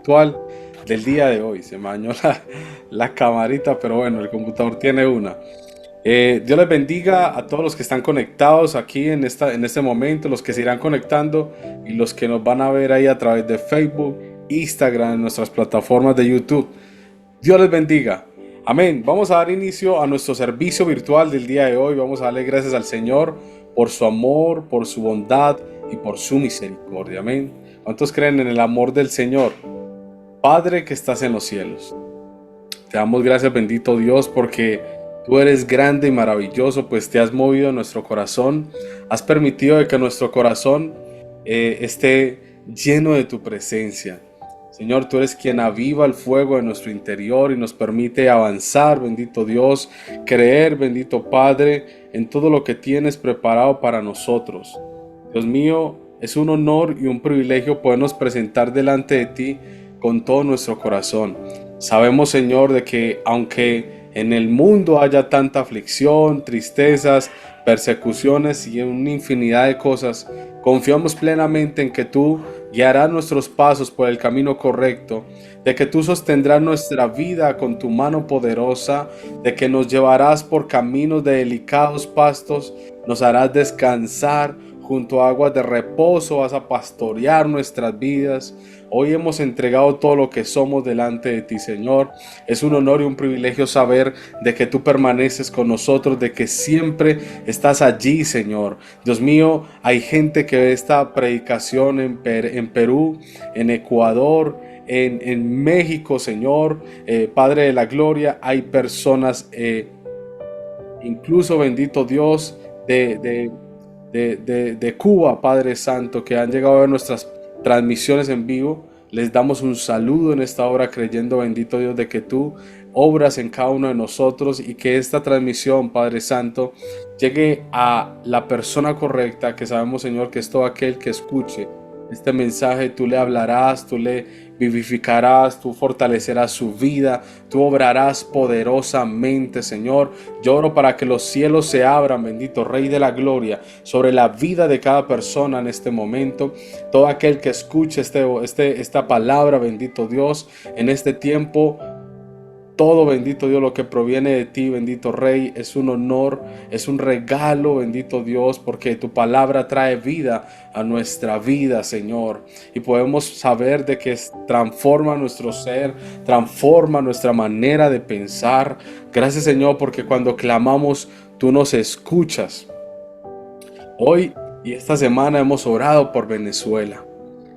virtual del día de hoy. Se me dañó la camarita, pero bueno, el computador tiene una. Dios les bendiga a todos los que están conectados aquí en este momento, los que se irán conectando y los que nos van a ver ahí a través de Facebook, Instagram, en nuestras plataformas de YouTube. Dios les bendiga. Amén. Vamos a dar inicio a nuestro servicio virtual del día de hoy. Vamos a darle gracias al Señor por su amor, por su bondad y por su misericordia. Amén. ¿Cuántos creen en el amor del Señor? Padre que estás en los cielos, te damos gracias, bendito Dios, porque tú eres grande y maravilloso, pues te has movido en nuestro corazón. Has permitido de que nuestro corazón esté lleno de tu presencia. Señor, tú eres quien aviva el fuego de nuestro interior y nos permite avanzar, bendito Dios, creer, bendito Padre, en todo lo que tienes preparado para nosotros. Dios mío, es un honor y un privilegio podernos presentar delante de ti con todo nuestro corazón. Sabemos, Señor, de que aunque en el mundo haya tanta aflicción, tristezas, persecuciones y una infinidad de cosas, confiamos plenamente en que tú guiarás nuestros pasos por el camino correcto, de que tú sostendrás nuestra vida con tu mano poderosa, de que nos llevarás por caminos de delicados pastos, nos harás descansar junto a aguas de reposo, vas a pastorear nuestras vidas. Hoy hemos entregado todo lo que somos delante de ti, Señor. Es un honor y un privilegio saber de que tú permaneces con nosotros, de que siempre estás allí, Señor. Dios mío, hay gente que ve esta predicación en Perú, en Ecuador, en México, Señor. Padre de la gloria, hay personas, incluso bendito Dios, de Cuba, Padre Santo, que han llegado a ver nuestras transmisiones en vivo. Les damos un saludo en esta hora, creyendo, bendito Dios, de que tú obras en cada uno de nosotros y que esta transmisión, Padre Santo, llegue a la persona correcta, que sabemos, Señor, que es todo aquel que escuche este mensaje. Tú le hablarás, tú le vivificarás, tú fortalecerás su vida, tú obrarás poderosamente, Señor. Yo oro para que los cielos se abran, bendito Rey de la Gloria, sobre la vida de cada persona en este momento. Todo aquel que escuche esta palabra, bendito Dios, en este tiempo. Todo, bendito Dios, lo que proviene de ti, bendito Rey, es un honor, es un regalo, bendito Dios, porque tu palabra trae vida a nuestra vida, Señor. Y podemos saber de que transforma nuestro ser, transforma nuestra manera de pensar. Gracias, Señor, porque cuando clamamos, tú nos escuchas. Hoy y esta semana hemos orado por Venezuela.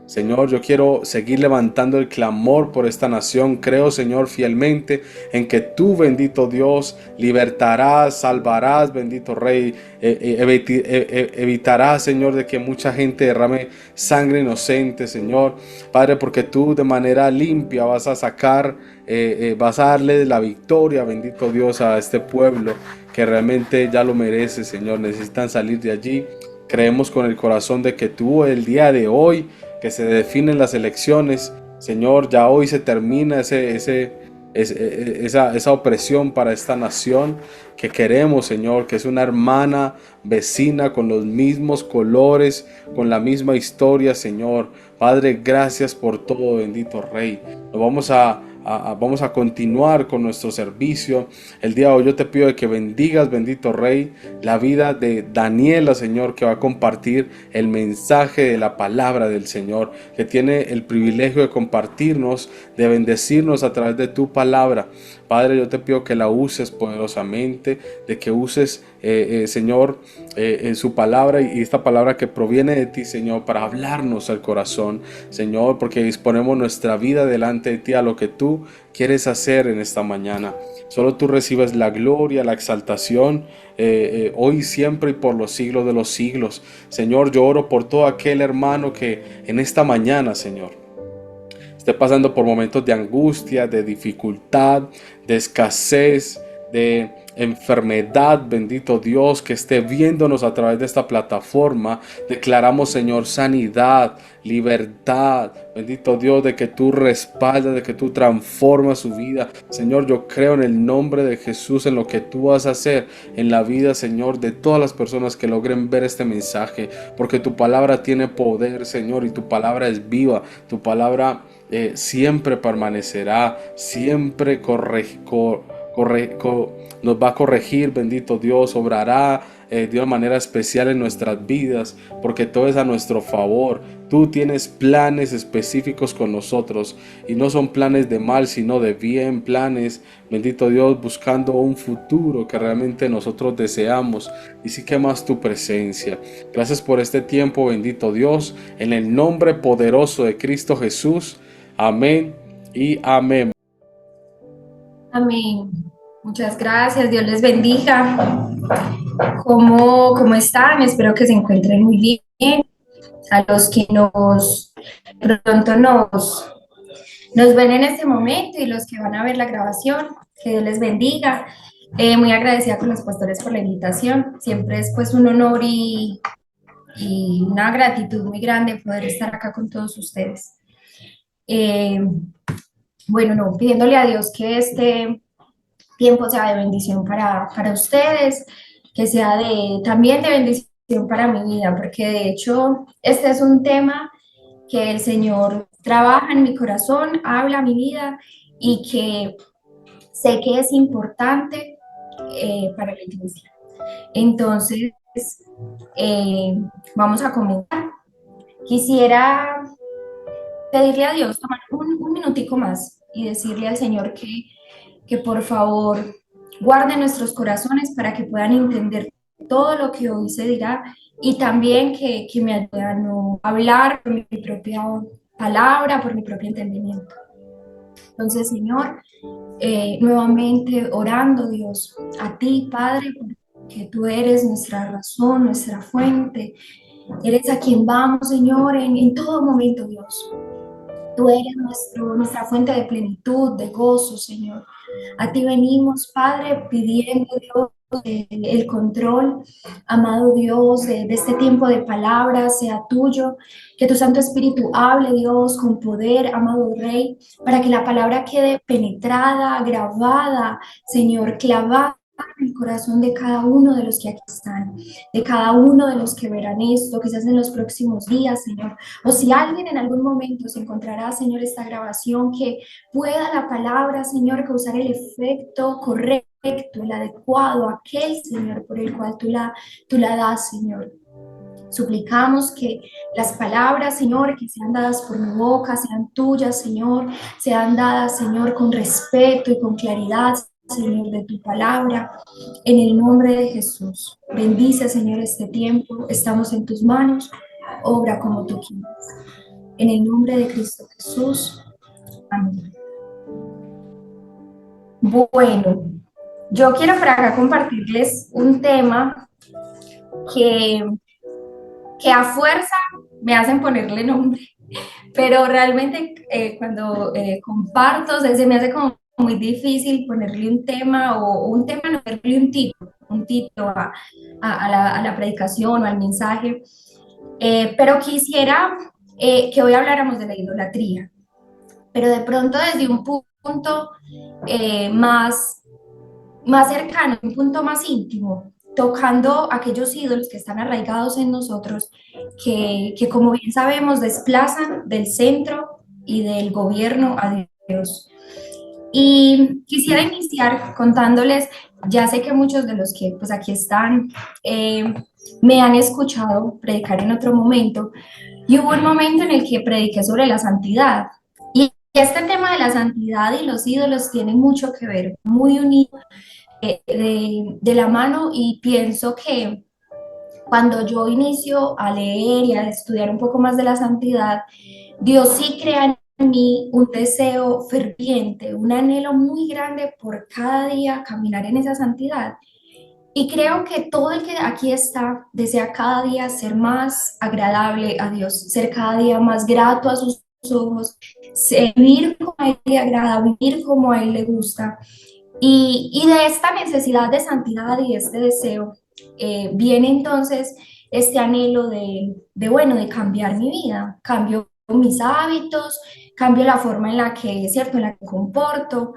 Señor, yo quiero seguir levantando el clamor por esta nación. Creo, Señor, fielmente en que tú, bendito Dios, libertarás, salvarás, bendito Rey, evitarás, Señor, de que mucha gente derrame sangre inocente, Señor. Padre, porque tú de manera limpia vas a sacar, vas a darle la victoria, bendito Dios, a este pueblo que realmente ya lo merece, Señor. Necesitan salir de allí. Creemos con el corazón de que tú el día de hoy, que se definen las elecciones, Señor, ya hoy se termina esa opresión para esta nación que queremos, Señor, que es una hermana vecina con los mismos colores, con la misma historia, Señor. Padre, gracias por todo, bendito Rey. Nos vamos a continuar con nuestro servicio. El día de hoy yo te pido de que bendigas, bendito Rey, la vida de Daniela, Señor, que va a compartir el mensaje de la palabra del Señor, que tiene el privilegio de compartirnos, de bendecirnos a través de tu palabra. Padre, yo te pido que la uses poderosamente, de que uses, Señor, su palabra y esta palabra que proviene de ti, Señor, para hablarnos al corazón, Señor, porque disponemos nuestra vida delante de ti a lo que tú quieres hacer en esta mañana. Solo tú recibes la gloria, la exaltación, hoy, siempre y por los siglos de los siglos. Señor, yo oro por todo aquel hermano que en esta mañana, Señor, esté pasando por momentos de angustia, de dificultad, de escasez, de enfermedad, bendito Dios, que esté viéndonos a través de esta plataforma. Declaramos, Señor, sanidad, libertad, bendito Dios, de que tú respaldas, de que tú transformas su vida. Señor, yo creo en el nombre de Jesús en lo que tú vas a hacer en la vida, Señor, de todas las personas que logren ver este mensaje, porque tu palabra tiene poder, Señor, y tu palabra es viva, tu palabra siempre permanecerá, siempre nos va a corregir, bendito Dios, obrará de una manera especial en nuestras vidas, porque todo es a nuestro favor. Tú tienes planes específicos con nosotros y no son planes de mal, sino de bien, planes, bendito Dios, buscando un futuro que realmente nosotros deseamos. Y sí que más tu presencia. Gracias por este tiempo, bendito Dios, en el nombre poderoso de Cristo Jesús. Amén y amén. Amén. Muchas gracias, Dios les bendiga. ¿Cómo están? Espero que se encuentren muy bien. A los que pronto nos ven en este momento y los que van a ver la grabación, que Dios les bendiga. Muy agradecida con los pastores por la invitación. Siempre es pues un honor y una gratitud muy grande poder estar acá con todos ustedes. Eh, bueno, no, pidiéndole a Dios que este tiempo sea de bendición para ustedes, que sea también de bendición para mi vida, porque de hecho este es un tema que el Señor trabaja en mi corazón, habla a mi vida y que sé que es importante para la iglesia. Entonces, vamos a comenzar. Quisiera pedirle a Dios, tomar un minutico más y decirle al Señor que por favor guarde nuestros corazones para que puedan entender todo lo que hoy se dirá y también que me ayude a no hablar por mi propia palabra, por mi propio entendimiento. Entonces, Señor, nuevamente orando, Dios, a ti, Padre, porque tú eres nuestra razón, nuestra fuente, eres a quien vamos, Señor, en todo momento, Dios. Tú eres nuestra fuente de plenitud, de gozo, Señor. A ti venimos, Padre, pidiendo, Dios, el control, amado Dios, de este tiempo de palabras sea tuyo, que tu Santo Espíritu hable, Dios, con poder, amado Rey, para que la palabra quede penetrada, grabada, Señor, clavada en el corazón de cada uno de los que aquí están, de cada uno de los que verán esto, quizás en los próximos días, Señor. O si alguien en algún momento se encontrará, Señor, esta grabación, que pueda la palabra, Señor, causar el efecto correcto, el adecuado, aquel, Señor, por el cual tú la das, Señor. Suplicamos que las palabras, Señor, que sean dadas por mi boca, sean tuyas, Señor, sean dadas, Señor, con respeto y con claridad, Señor, de tu palabra, en el nombre de Jesús. Bendice, Señor, este tiempo, estamos en tus manos, obra como tú quieras. En el nombre de Cristo Jesús. Amén. Bueno, yo quiero por acá compartirles un tema que a fuerza me hacen ponerle nombre, pero realmente cuando comparto se me hace como muy difícil ponerle un tema o un tema, no ponerle un título a la predicación o al mensaje, pero quisiera que hoy habláramos de la idolatría, pero de pronto desde un punto más cercano, un punto más íntimo, tocando aquellos ídolos que están arraigados en nosotros, que como bien sabemos desplazan del centro y del gobierno a Dios. Y quisiera iniciar contándoles, ya sé que muchos de los que pues aquí están me han escuchado predicar en otro momento, y hubo un momento en el que prediqué sobre la santidad. Y este tema de la santidad y los ídolos tiene mucho que ver, muy unido de la mano, y pienso que cuando yo inicio a leer y a estudiar un poco más de la santidad, Dios sí crea en mí un deseo ferviente, un anhelo muy grande por cada día caminar en esa santidad. Y creo que todo el que aquí está desea cada día ser más agradable a Dios, ser cada día más grato a sus ojos, vivir como a Él le agrada, vivir como a Él le gusta. Y de esta necesidad de santidad y este deseo viene entonces este anhelo bueno, de cambiar mi vida, cambio mis hábitos, cambio la forma en la que, ¿cierto?, en la que comporto,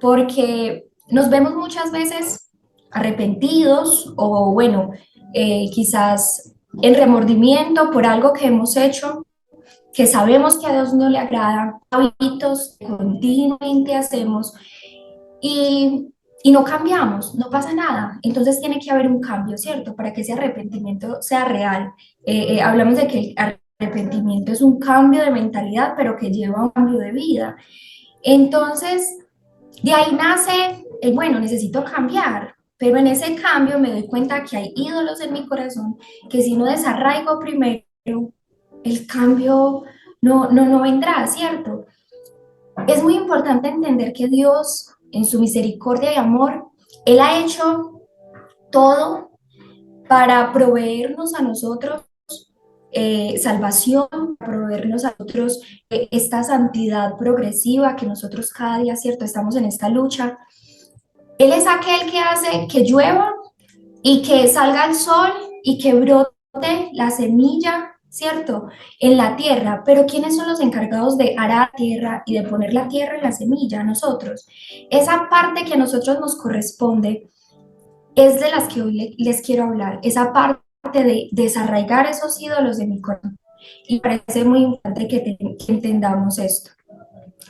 porque nos vemos muchas veces arrepentidos o, bueno, quizás en remordimiento por algo que hemos hecho, que sabemos que a Dios no le agrada, hábitos que continuamente hacemos y, y no cambiamos, no pasa nada. Entonces tiene que haber un cambio, ¿cierto? Para que ese arrepentimiento sea real. Hablamos de que el arrepentimiento es un cambio de mentalidad, pero que lleva a un cambio de vida. Entonces, de ahí nace el, bueno, necesito cambiar, pero en ese cambio me doy cuenta que hay ídolos en mi corazón, que si no desarraigo primero, el cambio no vendrá, ¿cierto? Es muy importante entender que Dios, en su misericordia y amor, Él ha hecho todo para proveernos a nosotros salvación, para proveernos a nosotros esta santidad progresiva que nosotros cada día, ¿cierto? Estamos en esta lucha. Él es aquel que hace que llueva y que salga el sol y que brote la semilla, ¿cierto? En la tierra. Pero ¿quiénes son los encargados de arar la tierra y de poner la tierra en la semilla? Nosotros. Esa parte que a nosotros nos corresponde es de las que hoy les quiero hablar. Esa parte de desarraigar esos ídolos de mi corazón. Y parece muy importante que entendamos esto.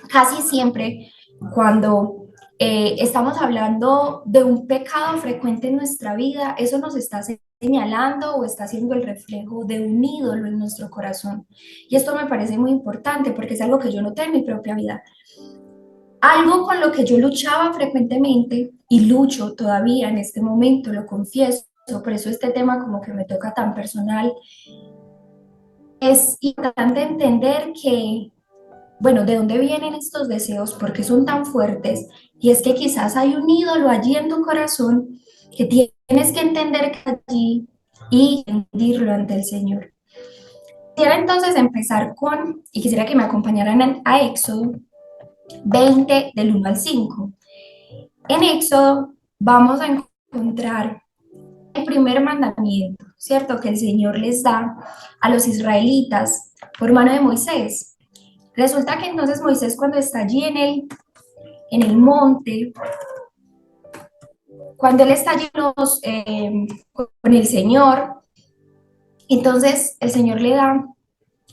Casi siempre cuando estamos hablando de un pecado frecuente en nuestra vida, eso nos está señalando o está siendo el reflejo de un ídolo en nuestro corazón. Y esto me parece muy importante porque es algo que yo noté en mi propia vida. Algo con lo que yo luchaba frecuentemente y lucho todavía en este momento, lo confieso, por eso este tema como que me toca tan personal. Es importante entender que bueno, ¿de dónde vienen estos deseos? ¿Por qué son tan fuertes? Y es que quizás hay un ídolo allí en tu corazón que tienes que entender que allí y rendirlo ante el Señor. Quisiera entonces empezar y quisiera que me acompañaran a Éxodo 20 del 1 al 5. En Éxodo vamos a encontrar el primer mandamiento, ¿cierto? Que el Señor les da a los israelitas por mano de Moisés. Resulta que entonces Moisés cuando está allí en el monte, cuando él está allí con el Señor, entonces el Señor le da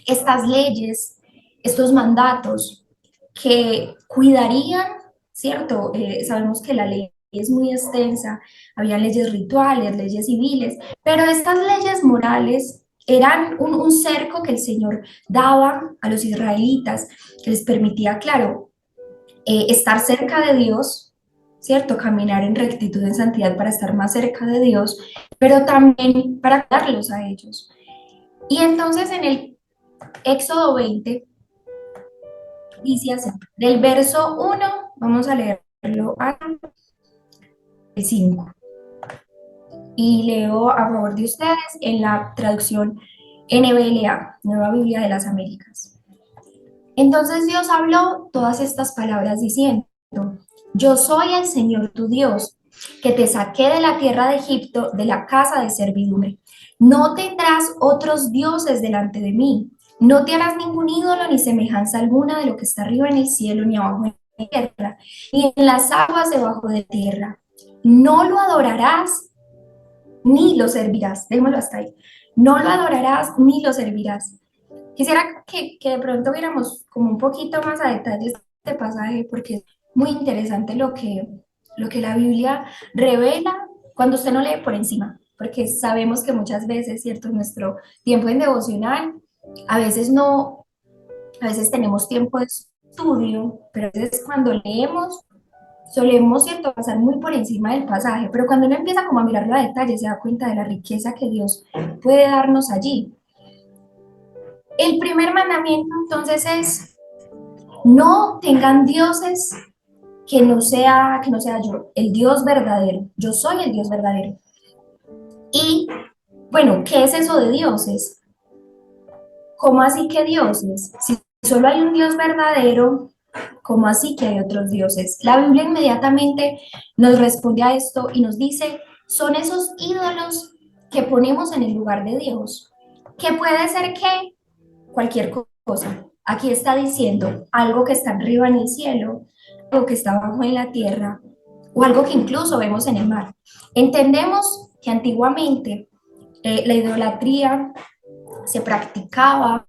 estas leyes, estos mandatos que cuidarían, ¿cierto? Sabemos que la ley es muy extensa, había leyes rituales, leyes civiles, pero estas leyes morales eran un cerco que el Señor daba a los israelitas, que les permitía, claro, estar cerca de Dios, ¿cierto? Caminar en rectitud, en santidad para estar más cerca de Dios, pero también para darlos a ellos. Y entonces en el Éxodo 20 dice así, del verso 1, vamos a leerlo al 5. Y leo a favor de ustedes en la traducción NBLA, Nueva Biblia de las Américas. Entonces Dios habló todas estas palabras diciendo, yo soy el Señor tu Dios, que te saqué de la tierra de Egipto, de la casa de servidumbre. No tendrás otros dioses delante de mí. No te harás ningún ídolo ni semejanza alguna de lo que está arriba en el cielo, ni abajo en la tierra, ni en las aguas debajo de tierra. No lo adorarás ni lo servirás. Déjamelo hasta ahí. No lo adorarás ni lo servirás. Quisiera que de pronto viéramos como un poquito más a detalle este pasaje porque es muy interesante lo que la Biblia revela cuando usted no lee por encima, porque sabemos que muchas veces, ¿cierto? En nuestro tiempo en devocional, a veces no, a veces tenemos tiempo de estudio, pero a veces cuando leemos solemos, ¿cierto?, pasar muy por encima del pasaje, pero cuando uno empieza como a mirarlo a detalle se da cuenta de la riqueza que Dios puede darnos allí. El primer mandamiento entonces es, no tengan dioses que no sea yo, el Dios verdadero. Yo soy el Dios verdadero. Y bueno, ¿qué es eso de dioses? ¿Cómo así que dioses? Si solo hay un Dios verdadero, ¿cómo así que hay otros dioses? La Biblia inmediatamente nos responde a esto y nos dice, son esos ídolos que ponemos en el lugar de Dios. ¿Qué puede ser qué? Cualquier cosa. Aquí está diciendo algo que está arriba en el cielo, algo que está abajo en la tierra, o algo que incluso vemos en el mar. Entendemos que antiguamente la idolatría se practicaba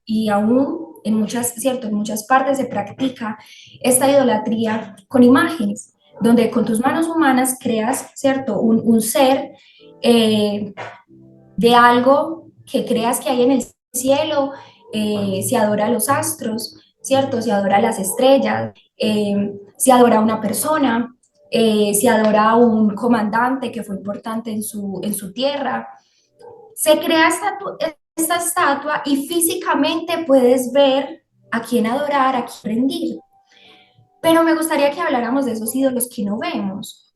y aún en muchas partes se practica esta idolatría con imágenes, donde con tus manos humanas creas, ¿cierto? Un ser eh, de algo que creas que hay en el cielo, se adora a los astros, ¿cierto? Se adora a las estrellas, se adora a una persona, se adora a un comandante que fue importante en su tierra. Se crea esta estatua y físicamente puedes ver a quién adorar, a quién rendir. Pero me gustaría que habláramos de esos ídolos que no vemos.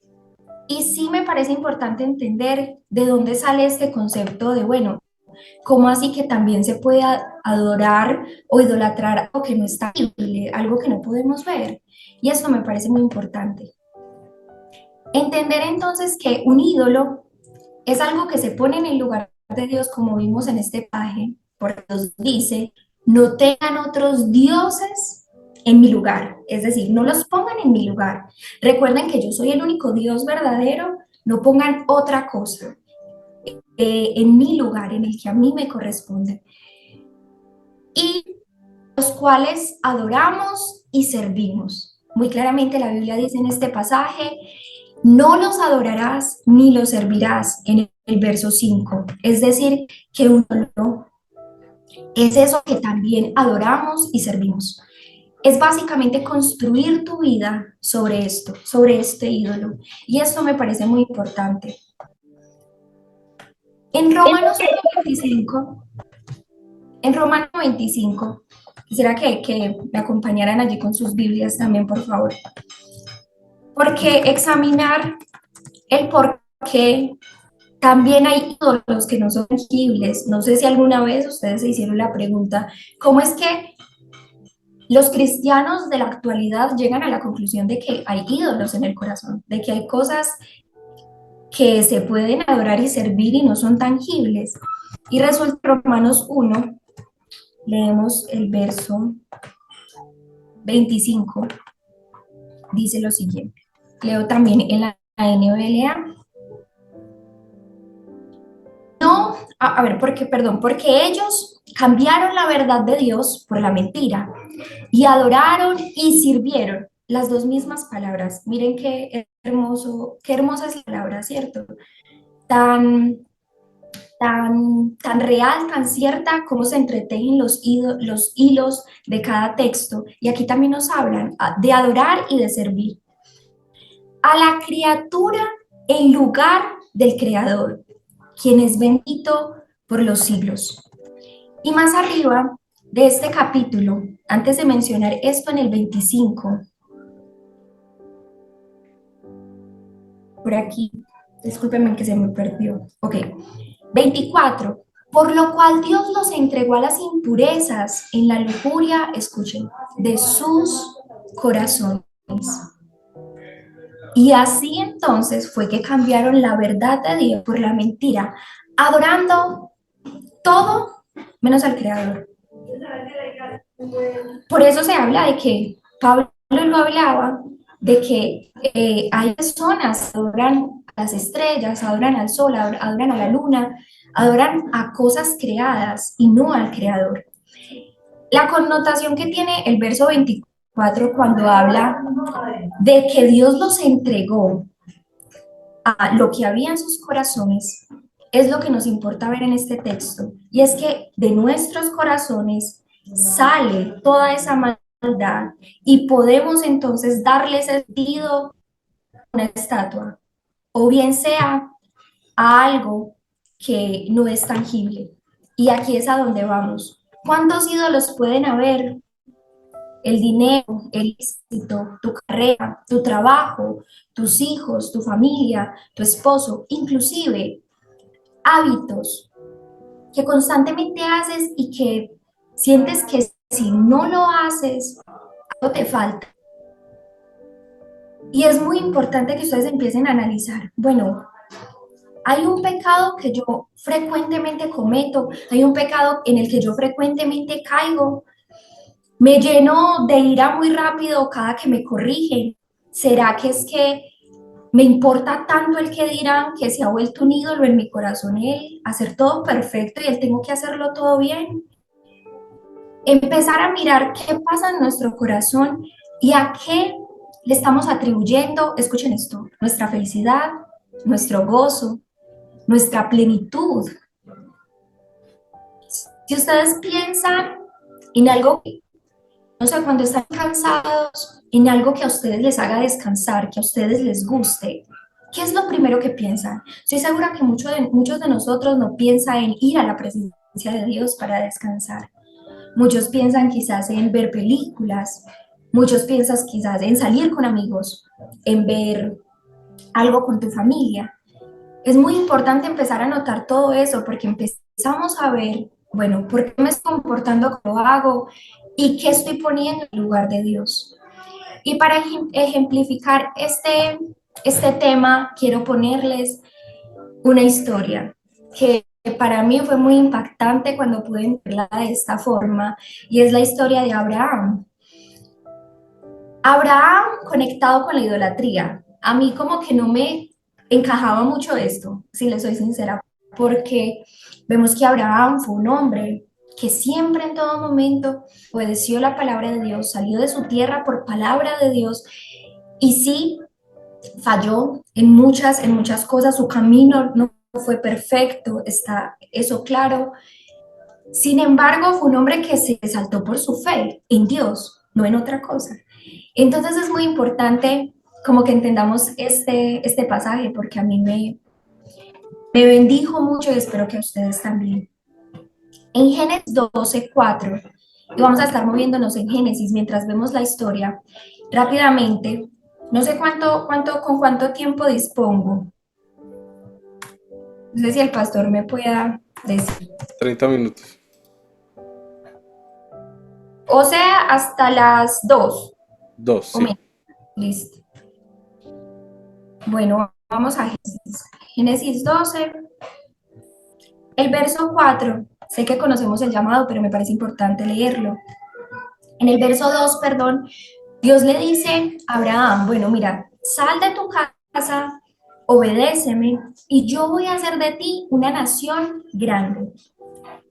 Y sí me parece importante entender de dónde sale este concepto de, bueno, ¿cómo así que también se puede adorar o idolatrar algo que no está visible, algo que no podemos ver? Y esto me parece muy importante. Entender entonces que un ídolo es algo que se pone en el lugar de Dios, como vimos en este pasaje, porque Dios dice, no tengan otros dioses en mi lugar, es decir, no los pongan en mi lugar. Recuerden que yo soy el único Dios verdadero, no pongan otra cosa en mi lugar, en el que a mí me corresponde. Y los cuales adoramos y servimos. Muy claramente la Biblia dice en este pasaje, no los adorarás ni los servirás en el verso 5. Es decir, que un ídolo es eso que también adoramos y servimos. Es básicamente construir tu vida sobre esto, sobre este ídolo. Y esto me parece muy importante. En Romanos 25, en Romanos 25, quisiera que me acompañaran allí con sus Biblias también, por favor. Porque examinar el por qué también hay ídolos que no son tangibles. No sé si alguna vez ustedes se hicieron la pregunta, ¿cómo es que los cristianos de la actualidad llegan a la conclusión de que hay ídolos en el corazón, de que hay cosas que se pueden adorar y servir y no son tangibles? Y resulta Romanos 1, leemos el verso 25, dice lo siguiente. Leo también en la NBLA. No, a ver, porque ellos cambiaron la verdad de Dios por la mentira y adoraron y sirvieron las dos mismas palabras. Miren qué hermoso, qué hermosa es la palabra, ¿cierto? Tan, tan real, tan cierta, cómo se entretejen los hilos de cada texto. Y aquí también nos hablan de adorar y de servir a la criatura en lugar del Creador, quien es bendito por los siglos. Y más arriba de este capítulo, antes de mencionar esto en el 25, por aquí, discúlpenme que se me perdió, ok, 24, por lo cual Dios los entregó a las impurezas en la lujuria, escuchen, de sus corazones. Y así entonces fue que cambiaron la verdad de Dios por la mentira, adorando todo menos al Creador. Por eso se habla de que Pablo lo hablaba, de que hay personas que adoran a las estrellas, adoran al sol, adoran a la luna, adoran a cosas creadas y no al Creador. La connotación que tiene el verso 24 cuando habla de que Dios los entregó a lo que había en sus corazones es lo que nos importa ver en este texto, y es que de nuestros corazones sale toda esa maldad y podemos entonces darle sentido a una estatua, o bien sea a algo que no es tangible. Y aquí es a donde vamos. ¿Cuántos ídolos pueden haber? El dinero, el éxito, tu carrera, tu trabajo, tus hijos, tu familia, tu esposo, inclusive hábitos que constantemente haces y que sientes que si no lo haces, algo te falta. Y es muy importante que ustedes empiecen a analizar, bueno, hay un pecado que yo frecuentemente cometo, hay un pecado en el que yo frecuentemente caigo, me lleno de ira muy rápido cada que me corrigen. ¿Será que es que me importa tanto el que dirán que se ha vuelto un ídolo en mi corazón el hacer todo perfecto y el tengo que hacerlo todo bien? empezar a mirar qué pasa en nuestro corazón y a qué le estamos atribuyendo, escuchen esto, nuestra felicidad, nuestro gozo, nuestra plenitud. Si ustedes piensan en algo, no sé, cuando están cansados, en algo que a ustedes les haga descansar, que a ustedes les guste, ¿qué es lo primero que piensan? Estoy segura que muchos de nosotros no piensan en ir a la presencia de Dios para descansar. Muchos piensan quizás en ver películas, muchos piensan quizás en salir con amigos, en ver algo con tu familia. Es muy importante empezar a notar todo eso porque empezamos a ver, bueno, ¿por qué me estoy comportando como lo hago? ¿Y qué estoy poniendo en lugar de Dios? Y para ejemplificar este tema, quiero ponerles una historia que para mí fue muy impactante cuando pude entenderla de esta forma, y es la historia de Abraham. Abraham conectado con la idolatría. A mí como que no me encajaba mucho esto, si le soy sincera, porque vemos que Abraham fue un hombre que siempre en todo momento obedeció la palabra de Dios, salió de su tierra por palabra de Dios, y sí falló en muchas cosas, su camino no fue perfecto, está eso claro. Sin embargo, fue un hombre que se exaltó por su fe en Dios, no en otra cosa. Entonces es muy importante como que entendamos este pasaje porque a mí me bendijo mucho y espero que a ustedes también. En Génesis 12:4, y vamos a estar moviéndonos en Génesis mientras vemos la historia rápidamente. No sé con cuánto tiempo dispongo. No sé si el pastor me pueda decir. 30 minutos. O sea, hasta las 2 Dos, o sí. menos. Listo. Bueno, vamos a Génesis. Génesis 12, el verso 4. Sé que conocemos el llamado, pero me parece importante leerlo. En el verso 2, perdón, Dios le dice a Abraham, bueno, mira, sal de tu casa, obedéceme, y yo voy a hacer de ti una nación grande.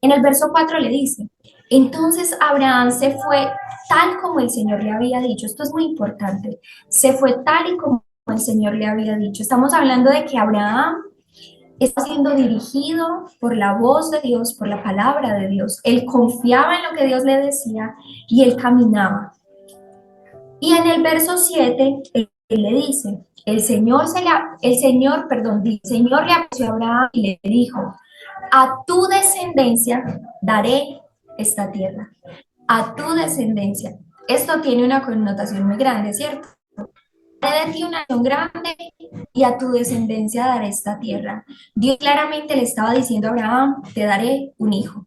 En el verso 4 le dice, entonces Abraham se fue tal como el Señor le había dicho. Esto es muy importante. Se fue tal y como el Señor le había dicho. Estamos hablando de que Abraham está siendo dirigido por la voz de Dios, por la palabra de Dios. Él confiaba en lo que Dios le decía y él caminaba. Y en el verso 7, él le dice, el Señor le apareció a Abraham y le dijo, a tu descendencia daré esta tierra. A tu descendencia. Esto tiene una connotación muy grande, ¿cierto? Haré de ti una nación grande y a tu descendencia daré esta tierra. Dios claramente le estaba diciendo a Abraham, te daré un hijo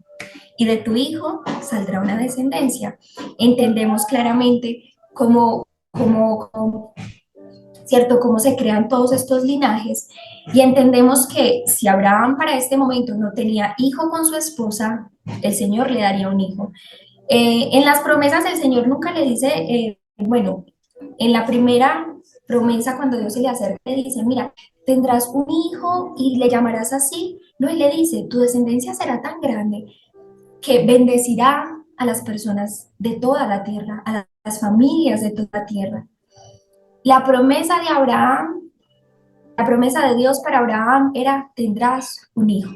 y de tu hijo saldrá una descendencia. Entendemos claramente cómo ¿cierto? Cómo se crean todos estos linajes y entendemos que si Abraham para este momento no tenía hijo con su esposa, el Señor le daría un hijo. En las promesas el Señor nunca le dice, bueno, en la primera promesa cuando Dios se le acerca le dice, mira, tendrás un hijo y le llamarás así. No, él le dice, tu descendencia será tan grande que bendecirá a las personas de toda la tierra, a las familias de toda la tierra. La promesa de Abraham, la promesa de Dios para Abraham era, tendrás un hijo.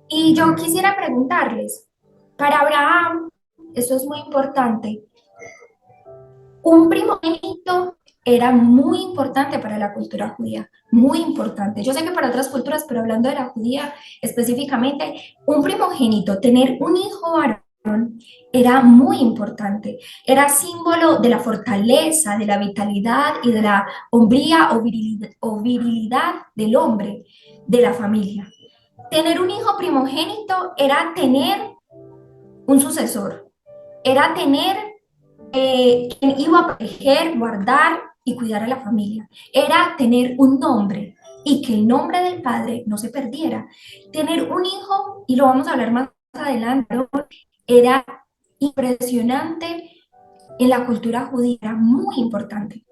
Y yo quisiera preguntarles, para Abraham, eso es muy importante, un primogénito era muy importante para la cultura judía, muy importante. Yo sé que para otras culturas, pero hablando de la judía específicamente, un primogénito, tener un hijo varón, era muy importante. Era símbolo de la fortaleza, de la vitalidad y de la hombría o virilidad del hombre, de la familia. Tener un hijo primogénito era tener un sucesor, era tener quien iba a proteger, guardar y cuidar a la familia. Era tener un nombre y que el nombre del padre no se perdiera. Tener un hijo, y lo vamos a hablar más adelante, era impresionante en la cultura judía, era muy importante.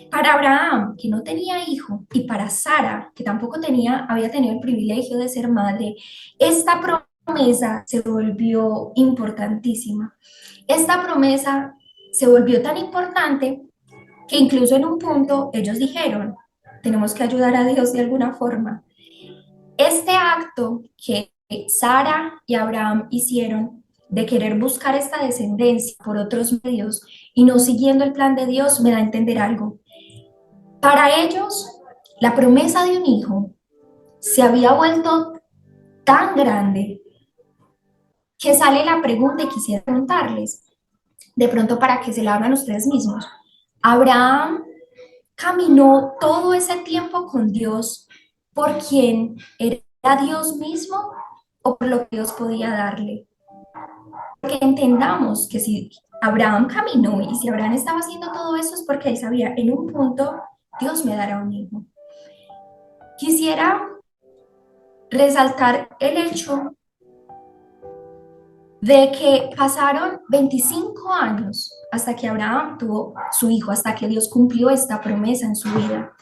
Para Abraham, que no tenía hijo, y para Sara, que tampoco había tenido el privilegio de ser madre, esta promesa se volvió importantísima. Esta promesa se volvió tan importante que incluso en un punto ellos dijeron, tenemos que ayudar a Dios de alguna forma. Este acto que Sara y Abraham hicieron de querer buscar esta descendencia por otros medios y no siguiendo el plan de Dios me da a entender algo. Para ellos, la promesa de un hijo se había vuelto tan grande que sale la pregunta y quisiera preguntarles, de pronto para que se la hagan ustedes mismos. Abraham caminó todo ese tiempo con Dios por quien era Dios mismo o por lo que Dios podía darle. Porque entendamos que si Abraham caminó y si Abraham estaba haciendo todo eso es porque él sabía, en un punto Dios me dará un hijo. Quisiera resaltar el hecho de que pasaron 25 años hasta que Abraham tuvo su hijo, hasta que Dios cumplió esta promesa en su vida.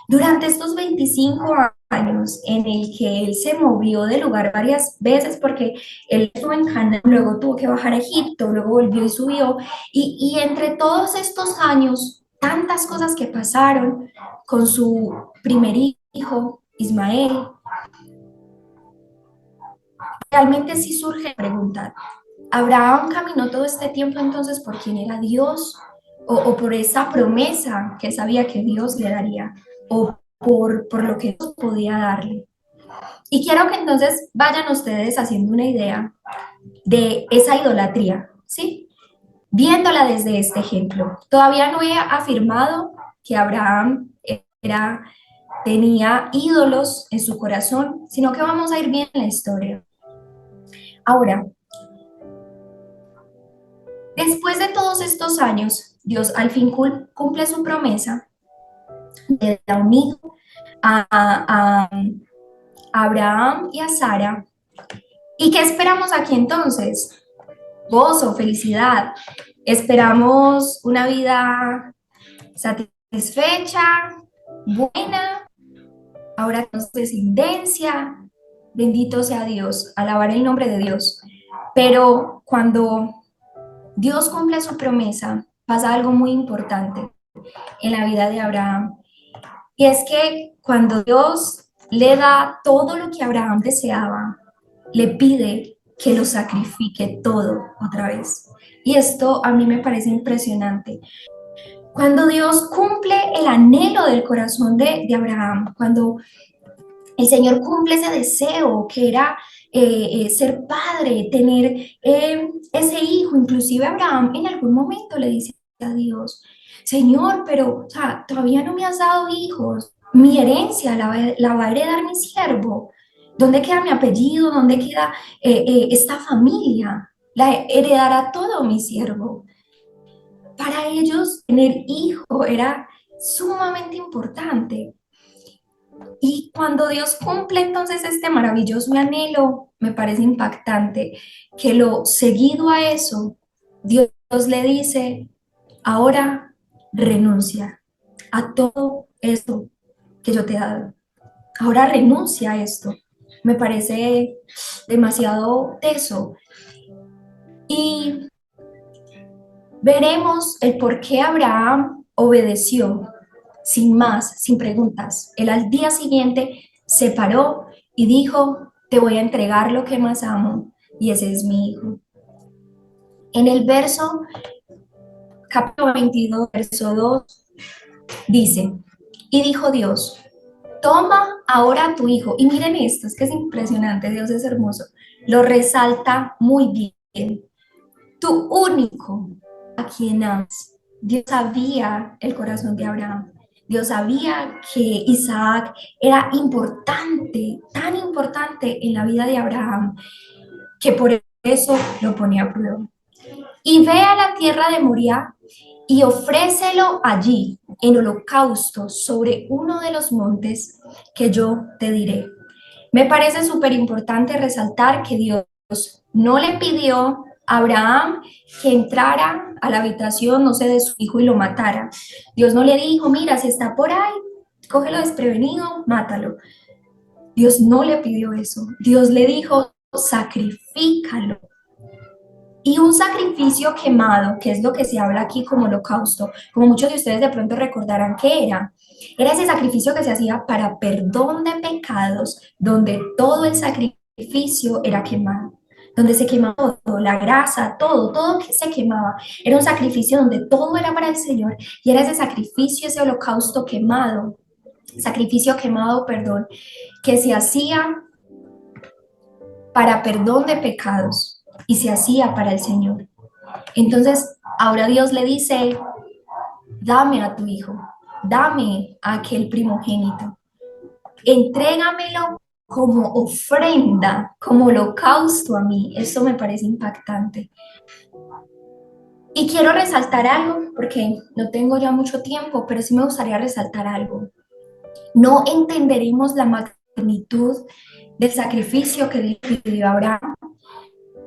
Durante estos 25 años en el que él se movió de lugar varias veces porque él estuvo en Canaán, luego tuvo que bajar a Egipto, luego volvió y subió, y entre todos estos años, tantas cosas que pasaron con su primer hijo, Ismael, realmente sí surge la pregunta, ¿Abraham caminó todo este tiempo entonces por quién era Dios o por esa promesa que sabía que Dios le daría o por lo que Dios podía darle? Y quiero que entonces vayan ustedes haciendo una idea de esa idolatría, ¿sí? Viéndola desde este ejemplo. Todavía no he afirmado que Abraham tenía ídolos en su corazón, sino que vamos a ir bien en la historia. Ahora, después de todos estos años, Dios al fin cumple su promesa, le da un hijo a Abraham y a Sara. ¿Y qué esperamos aquí entonces? Gozo, felicidad. Esperamos una vida satisfecha, buena. Ahora tenemos descendencia. Bendito sea Dios, alabar el nombre de Dios. Pero cuando Dios cumple su promesa, pasa algo muy importante en la vida de Abraham. Y es que cuando Dios le da todo lo que Abraham deseaba, le pide que lo sacrifique todo otra vez. Y esto a mí me parece impresionante. Cuando Dios cumple el anhelo del corazón de Abraham, cuando el Señor cumple ese deseo que era ser padre, tener ese hijo, inclusive Abraham en algún momento le dice a Dios, Señor, pero o sea, todavía no me has dado hijos, mi herencia la va a heredar mi siervo. ¿Dónde queda mi apellido? ¿Dónde queda esta familia? La heredará todo mi siervo. Para ellos, tener hijo era sumamente importante. Y cuando Dios cumple entonces este maravilloso anhelo, me parece impactante que lo seguido a eso, Dios le dice, ahora renuncia a todo esto que yo te he dado. Ahora renuncia a esto. Me parece demasiado teso. Y veremos el por qué Abraham obedeció sin más, sin preguntas. Él al día siguiente se paró y dijo, te voy a entregar lo que más amo, y ese es mi hijo. En el capítulo 22, verso 2, dice, y dijo Dios, toma ahora a tu hijo. Y miren esto, es que es impresionante, Dios es hermoso. Lo resalta muy bien. Tu único, a quien amas. Dios sabía el corazón de Abraham. Dios sabía que Isaac era importante, tan importante en la vida de Abraham, que por eso lo ponía a prueba. Y ve a la tierra de Moriah y ofrécelo allí en holocausto sobre uno de los montes que yo te diré. Me parece súper importante resaltar que Dios no le pidió a Abraham que entrara a la habitación, no sé, de su hijo y lo matara. Dios no le dijo, mira, si está por ahí, cógelo desprevenido, mátalo. Dios no le pidió eso. Dios le dijo, sacrifícalo. Y un sacrificio quemado, que es lo que se habla aquí como holocausto, como muchos de ustedes de pronto recordarán que era ese sacrificio que se hacía para perdón de pecados, donde todo el sacrificio era quemado, donde se quemaba todo, la grasa, todo que se quemaba. Era un sacrificio donde todo era para el Señor y era ese sacrificio, ese holocausto quemado, sacrificio quemado, perdón, que se hacía para perdón de pecados y se hacía para el Señor. Entonces, ahora Dios le dice, dame a tu hijo, dame a aquel primogénito, entrégamelo como ofrenda, como holocausto a mí. Eso me parece impactante. Y quiero resaltar algo, porque no tengo ya mucho tiempo, pero sí me gustaría resaltar algo. No entenderemos la magnitud del sacrificio que dio Abraham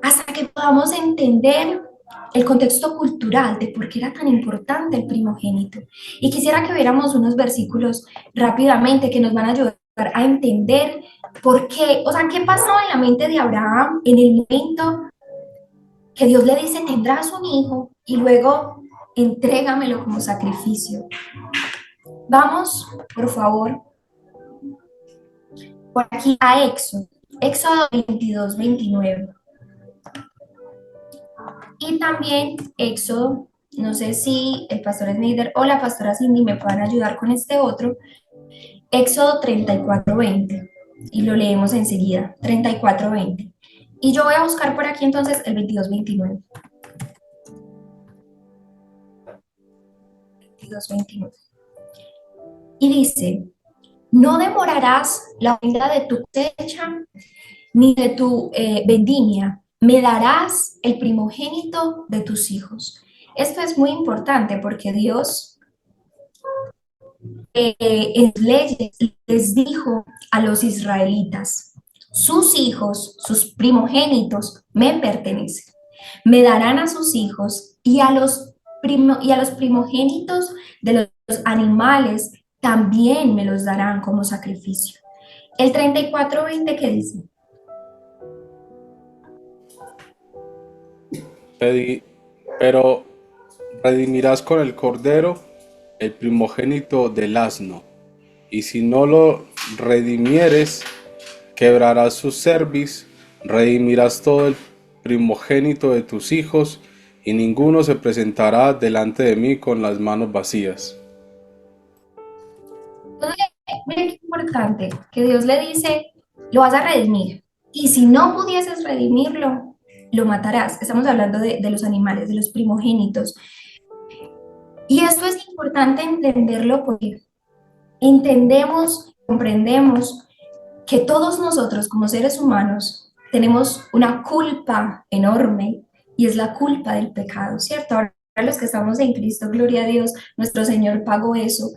hasta que podamos entender el contexto cultural de por qué era tan importante el primogénito. Y quisiera que viéramos unos versículos rápidamente que nos van a ayudar a entender por qué, o sea, qué pasó en la mente de Abraham en el momento que Dios le dice, tendrás un hijo y luego entrégamelo como sacrificio. Vamos, por favor, por aquí a Éxodo 22, 29. Y también Éxodo, no sé si el pastor Snyder o la pastora Cindy me puedan ayudar con este otro, Éxodo 34, 20. Y lo leemos enseguida, 34, 20. Y yo voy a buscar por aquí entonces el 22, 29. 22, 29. Y dice, no demorarás la ofrenda de tu cosecha ni de tu vendimia, me darás el primogénito de tus hijos. Esto es muy importante porque Dios en leyes les dijo a los israelitas, sus hijos, sus primogénitos me pertenecen, me darán a sus hijos y a los primogénitos de los animales también me los darán como sacrificio. El 34:20, ¿qué dice? Pero redimirás con el cordero el primogénito del asno, y si no lo redimieres, quebrarás su cerviz, redimirás todo el primogénito de tus hijos, y ninguno se presentará delante de mí con las manos vacías. Entonces, miren qué importante, que Dios le dice, lo vas a redimir, y si no pudieses redimirlo, lo matarás. Estamos hablando de los animales, de los primogénitos. Y esto es importante entenderlo porque entendemos, comprendemos que todos nosotros como seres humanos tenemos una culpa enorme y es la culpa del pecado, ¿cierto? Ahora los que estamos en Cristo, gloria a Dios, nuestro Señor pagó eso.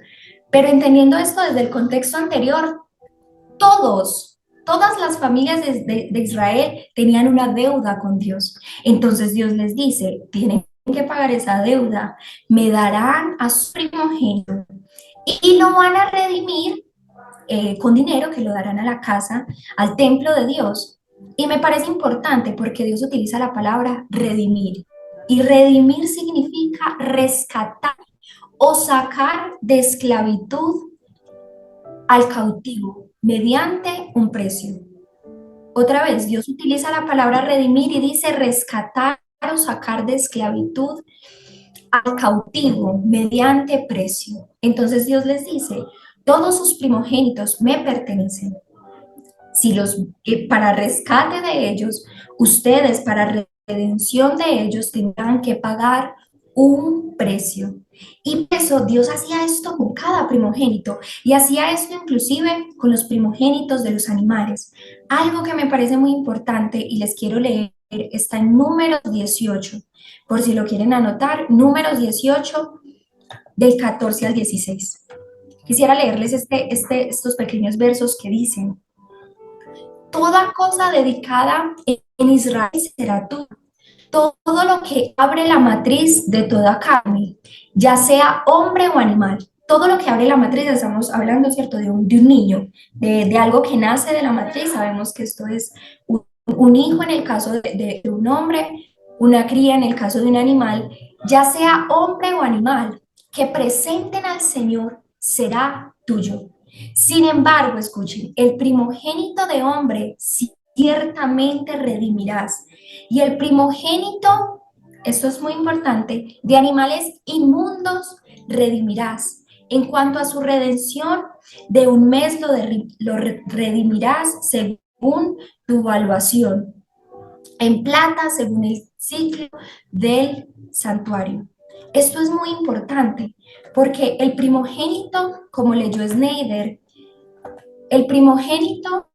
Pero entendiendo esto desde el contexto anterior, todas las familias de Israel tenían una deuda con Dios. Entonces Dios les dice, tienen que pagar esa deuda, me darán a su primogénito y lo van a redimir con dinero que lo darán a la casa, al templo de Dios. Y me parece importante porque Dios utiliza la palabra redimir. Y redimir significa rescatar o sacar de esclavitud al cautivo mediante un precio. Otra vez, Dios utiliza la palabra redimir y dice rescatar o sacar de esclavitud al cautivo mediante precio. Entonces Dios les dice, todos sus primogénitos me pertenecen. Si para rescate de ellos, ustedes para redención de ellos tendrán que pagar un precio. Y eso, Dios hacía esto con cada primogénito y hacía esto inclusive con los primogénitos de los animales. Algo que me parece muy importante y les quiero leer está en Números 18, por si lo quieren anotar, Números 18 del 14 al 16. Quisiera leerles estos pequeños versos que dicen, toda cosa dedicada en Israel será tuya. Todo lo que abre la matriz de toda carne, ya sea hombre o animal, todo lo que abre la matriz, estamos hablando, ¿cierto?, de un niño, de algo que nace de la matriz, sabemos que esto es un un hijo en el caso de un hombre, una cría en el caso de un animal, ya sea hombre o animal, que presenten al Señor será tuyo. Sin embargo, escuchen, el primogénito de hombre ciertamente redimirás. Y el primogénito, esto es muy importante, de animales inmundos redimirás. En cuanto a su redención, de un mes lo redimirás según tu valuación, en plata según el ciclo del santuario. Esto es muy importante porque el primogénito, como leyó Snyder, el primogénito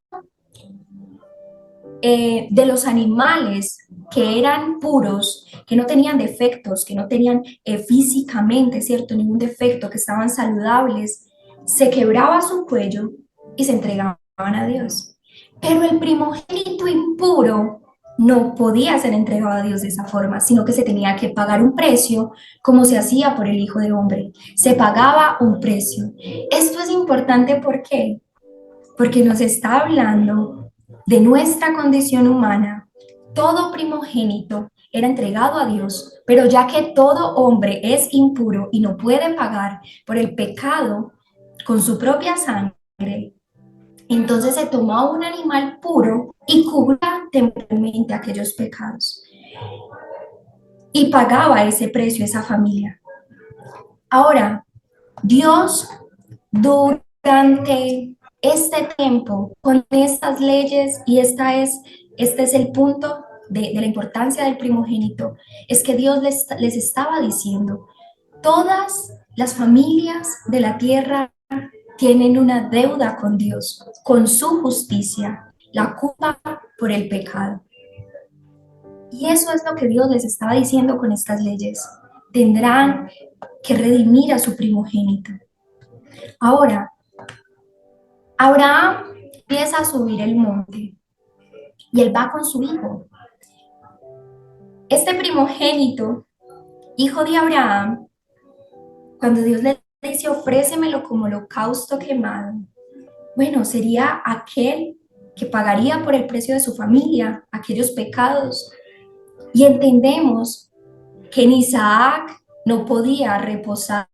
de los animales que eran puros, que no tenían defectos, que no tenían físicamente, ¿cierto?, ningún defecto, que estaban saludables, se quebraba su cuello y se entregaban a Dios. Pero el primogénito impuro no podía ser entregado a Dios de esa forma, sino que se tenía que pagar un precio, como se hacía por el Hijo de Hombre. Se pagaba un precio. Esto es importante, ¿por qué? Porque nos está hablando de nuestra condición humana. Todo primogénito era entregado a Dios, pero ya que todo hombre es impuro y no puede pagar por el pecado con su propia sangre, entonces se tomó a un animal puro y cubría temporalmente aquellos pecados y pagaba ese precio esa familia. Ahora, Dios durante este tiempo, con estas leyes, y este es el punto de la importancia del primogénito, es que Dios les estaba diciendo, todas las familias de la tierra tienen una deuda con Dios, con su justicia, la culpa por el pecado. Y eso es lo que Dios les estaba diciendo con estas leyes. Tendrán que redimir a su primogénito. Ahora, Abraham empieza a subir el monte y él va con su hijo. Este primogénito, hijo de Abraham, cuando Dios le dice, ofrécemelo como holocausto quemado, bueno, sería aquel que pagaría por el precio de su familia, aquellos pecados. Y entendemos que en Isaac no podía reposar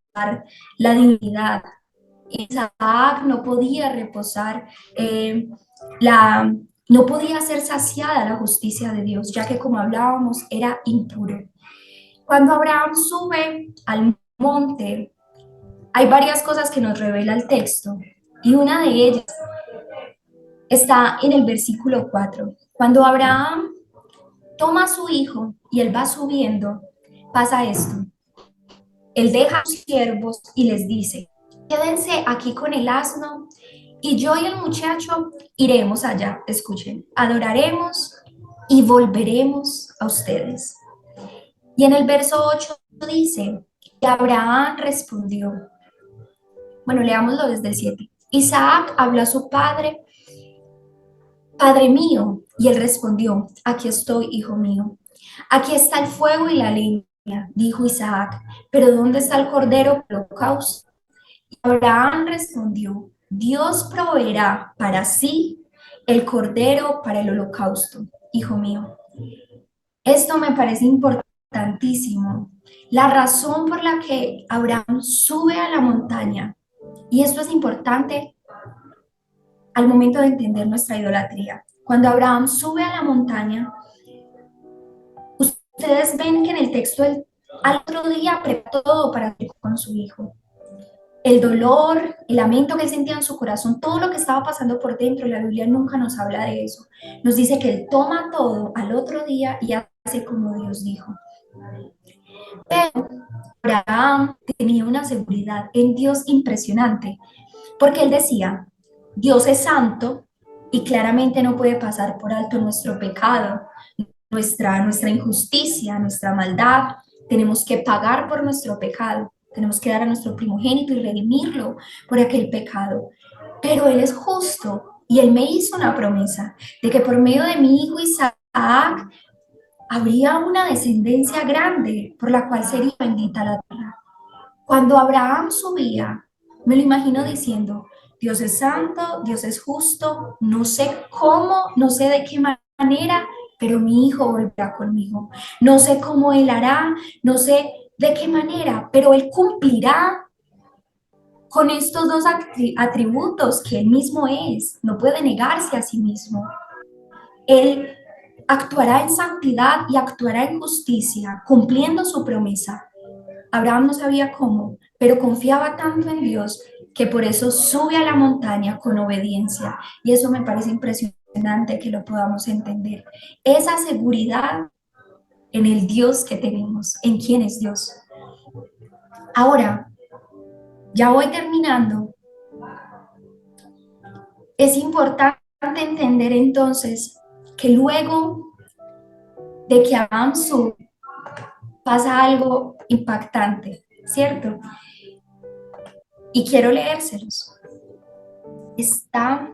la divinidad. Isaac no podía reposar la, no podía ser saciada la justicia de Dios, ya que como hablábamos era impuro. Cuando Abraham sube al monte, hay varias cosas que nos revela el texto y una de ellas está en el versículo 4. Cuando Abraham toma a su hijo y él va subiendo, pasa esto. Él deja a sus siervos y les dice, quédense aquí con el asno y yo y el muchacho iremos allá, escuchen, adoraremos y volveremos a ustedes. Y en el verso 8 dice, y Abraham respondió, bueno, leámoslo desde el 7. Isaac habló a su padre, Padre mío, y él respondió, aquí estoy, hijo mío. Aquí está el fuego y la leña, dijo Isaac, pero ¿dónde está el cordero para el holocausto? Y Abraham respondió, Dios proveerá para sí el cordero para el holocausto, hijo mío. Esto me parece importantísimo. La razón por la que Abraham sube a la montaña, y esto es importante al momento de entender nuestra idolatría. Cuando Abraham sube a la montaña, ustedes ven que en el texto al otro día preparó todo para ir con su hijo. El dolor, el lamento que él sentía en su corazón, todo lo que estaba pasando por dentro, la Biblia nunca nos habla de eso. Nos dice que él toma todo al otro día y hace como Dios dijo. Pero Abraham tenía una seguridad en Dios impresionante, porque él decía, Dios es santo y claramente no puede pasar por alto nuestro pecado, nuestra injusticia, nuestra maldad. Tenemos que pagar por nuestro pecado. Tenemos que dar a nuestro primogénito y redimirlo por aquel pecado. Pero Él es justo y Él me hizo una promesa de que por medio de mi hijo Isaac habría una descendencia grande por la cual sería bendita la tierra. Cuando Abraham subía, me lo imagino diciendo, Dios es santo, Dios es justo, no sé cómo, no sé de qué manera manera, pero mi hijo volverá conmigo. No sé cómo él hará, no sé de qué manera, pero él cumplirá con estos dos atributos que él mismo es. No puede negarse a sí mismo. Él actuará en santidad y actuará en justicia, cumpliendo su promesa. Abraham no sabía cómo, pero confiaba tanto en Dios que por eso sube a la montaña con obediencia. Y eso me parece impresionante que lo podamos entender. Esa seguridad en el Dios que tenemos, en quién es Dios. Ahora, ya voy terminando. Es importante entender entonces que luego de que Abraham sube, pasa algo impactante, ¿cierto? Y quiero leérselos. Está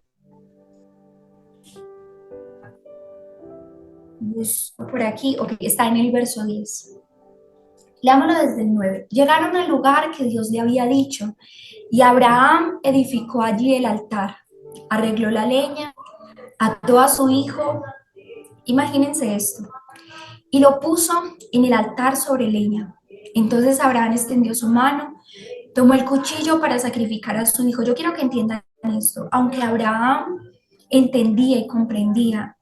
por aquí, ok, está en el verso 10. Leámoslo desde el 9. Llegaron al lugar que Dios le había dicho, y Abraham edificó allí el altar, arregló la leña, ató a su hijo, imagínense esto, y lo puso en el altar sobre leña. Entonces Abraham extendió su mano, tomó el cuchillo para sacrificar a su hijo. Yo quiero que entiendan esto. Aunque Abraham entendía y comprendía